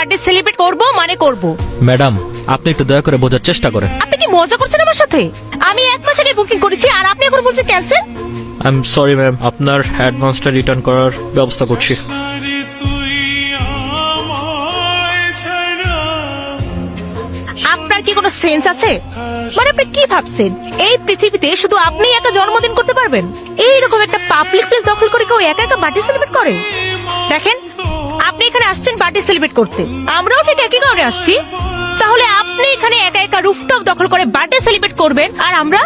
Birthday celebrate করব মানে করব। ম্যাডাম, আপনি একটু দয়া করে বোঝার চেষ্টা করেন। আপনি কি মজা করছেন আমার সাথে? আমি 1 মাস আগে বুকিং করেছি আর আপনি এখন বলছেন cancel. I am sorry ma'am, আপনার অ্যাডভান্সটা রিটার্ন করার ব্যবস্থা করছি। আপনার কি কোনো সেন্স আছে? মানে আপনি কি ভাবছেন এই পৃথিবীতে শুধু আপনি একা জন্মদিন করতে পারবেন? এইরকম একটা পাবলিক প্লেস দখল করে কেউ একা একা বার্থডে সেলিব্রেট করে? দেখেন, আপনি এখানে আসছেন বার্থডে সেলিব্রেট করতে, আমরাও ঠিক একই কারণে আসছি। তাহলে আপনি এখানে একা একা রুফটপ দখল করে বার্থডে সেলিব্রেট করবেন আর আমরা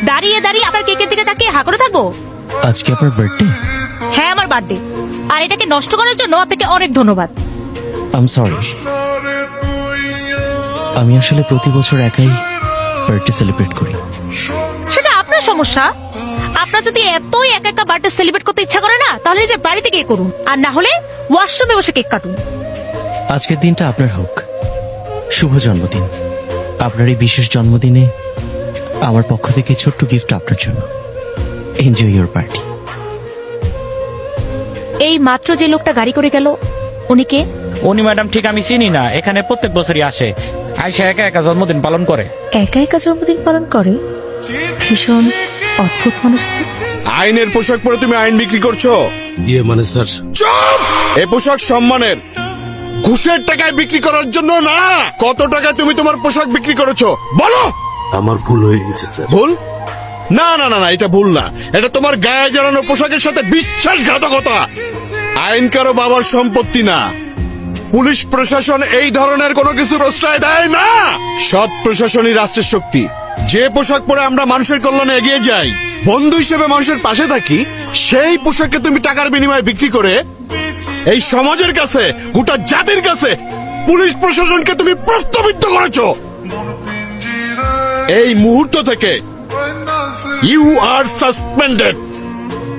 দাঁড়িয়ে দাঁড়িয়ে আপনার কেকের দিকে তাকিয়ে হা করে থাকবো? আজকে আপনার বার্থডে? হ্যাঁ, আমার বার্থডে, আর এটাকে নষ্ট করার জন্য আপনাকে অনেক ধন্যবাদ। আই এম সরি, আমি আসলে প্রতি বছর একাই বার্থডে সেলিব্রেট করি। সেটা আপনার সমস্যা। আপনার যদি এতই একা একা বার্থডে সেলিব্রেট করতে ইচ্ছা করে না, তাহলে যে বাড়িতে গিয়ে করুন, আর না হলে ওয়াশরুমে বসে কেক কাটুন। আজকের দিনটা আপনার হোক, শুভ জন্মদিন। আপনার এই বিশেষ জন্মদিনে আমার পক্ষ থেকে ছোট্ট গিফট আপনার জন্য। Enjoy your party. এই মাত্র যে লোকটা গাড়ি করে গেল, উনি কে? উনি ম্যাডাম ঠিক আমি চিনি না, এখানে প্রত্যেক বছরই আসে, আইসা একা একা জন্মদিন পালন করে। একা একা জন্মদিন পালন করে? ভীষণ অদ্ভুত মানুষ তো। আইনের পোশাক পরে তুমি আইন বিক্রি করছো? মানে স্যার, চুপ! এ পোশাক সম্মানের, ঘুষের টাকায় বিক্রি করার জন্য না। কত টাকায় তুমি তোমার পোশাক বিক্রি করেছো বলো? আমার ভুল হয়ে গেছে স্যার। ভুল? না না না না, এটা ভুল না। এটা তোমার গায়ে জড়ানো পোশাকের সাথে বিশ্বাসঘাতকতা। আইন কারো বাবার সম্পত্তি না। পুলিশ প্রশাসন এই ধরনের কোনো কিছু প্রশ্রয় দেয় না। সৎ প্রশাসনই রাষ্ট্রের শক্তি। যে পোশাক পরে আমরা মানুষের কল্যাণে এগিয়ে যাই, বন্ধু হিসেবে মানুষের পাশে থাকি, সেই পোশাককে তুমি টাকার বিনিময়ে বিক্রি করে এই সমাজের কাছে, গোটা জাতির কাছে পুলিশ প্রশাসনকে তুমি প্রশ্নবিদ্ধ করেছো। এই মুহূর্ত থেকে ইউ আর সাসপেন্ডেড।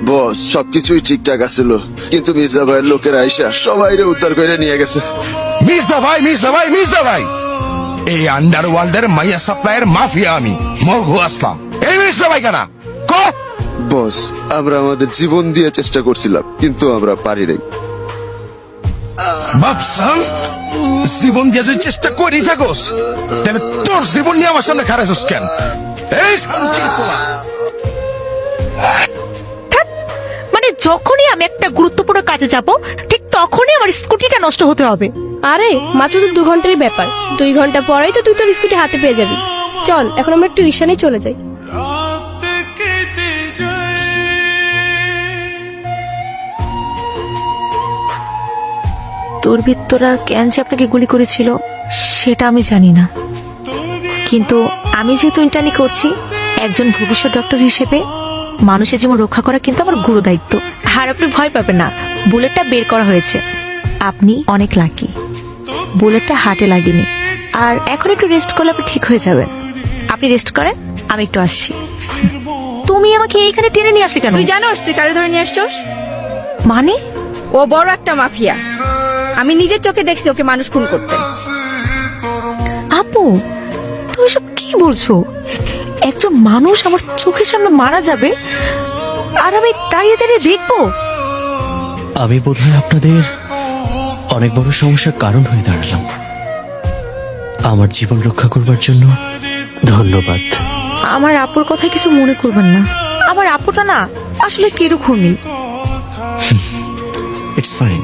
বস, সবকিছুই ঠিকঠাক আছিল, কিন্তু মির্জা ভাইয়ের লোকের আইসা সবাইরে উদ্ধার করে নিয়ে গেছে। মির্জা ভাই, এই আন্ডারওয়ার্ল্ডের মাইয়া সাপ্লাইয়ের মাফিয়া আমি মরঘু আসলাম। এই মির্জা ভাই কেনা বস, আমরা আমাদের জীবন দিয়ে চেষ্টা করছিলাম, কিন্তু আমরা পারি নাই। বাপসান, জীবন দিয়ে তুই চেষ্টা করি থাকোস, তাহলে তোর জীবন নিয়ে আমার সামনে খারাপ কেন? এই মানে যখনই আমি একটা গুরুত্বপূর্ণ কাজে যাব, ঠিক তখনই আমার স্কুটিটা নষ্ট হতে হবে। আরে মাত্র তো 2 ঘন্টারই ব্যাপার, 2 ঘন্টা পরেই তো তুই তোর স্কুটি হাতে পেয়ে যাবি। চল এখন আমরা একটু রিক্সা নিয়ে চলে যাই। দুর্বৃত্তরা কেন যে আপনাকে গুলি করেছিল সেটা আমি জানি না, কিন্তু আমি যেহেতু ইন্টার্নি করছি, একজন ভবিষ্যৎ ডক্টর হিসেবে মানুষের জীবন রক্ষা করা কিন্তু আমার গুরু দায়িত্ব। আর আপনি ভয় পাবেন না, বুলেটটা বের করা হয়েছে। আপনি অনেক লাকি, বুলেটটা হার্টে লাগেনি। আর এখন একটু রেস্ট করলে আপনি ঠিক হয়ে যাবেন। আপনি রেস্ট করেন, আমি একটু আসছি। তুমি আমাকে এইখানে টেনে নিয়ে আসলে কেন? তুই জানোস তুই কারে ধরে নিয়ে আসছস? মানে? ও বড় একটা মাফিয়া, আমি নিজের চোখে দেখছি ওকে মানুষ খুন করতে। আপু, তুমি সব কি বলছো? একজন মানুষ আমার চোখের সামনে মারা যাবে আর আমি দাঁড়িয়ে দাঁড়িয়ে দেখবো? আমি বোধহয় আপনাদের অনেক বড় সমস্যার কারণ হয়ে দাঁড়ালাম। আমার জীবন রক্ষা করবার জন্য ধন্যবাদ। আমার আপুর কথা কিছু মনে করবেন না। আমার আপুটা না আসলে কিরকমই। It's fine.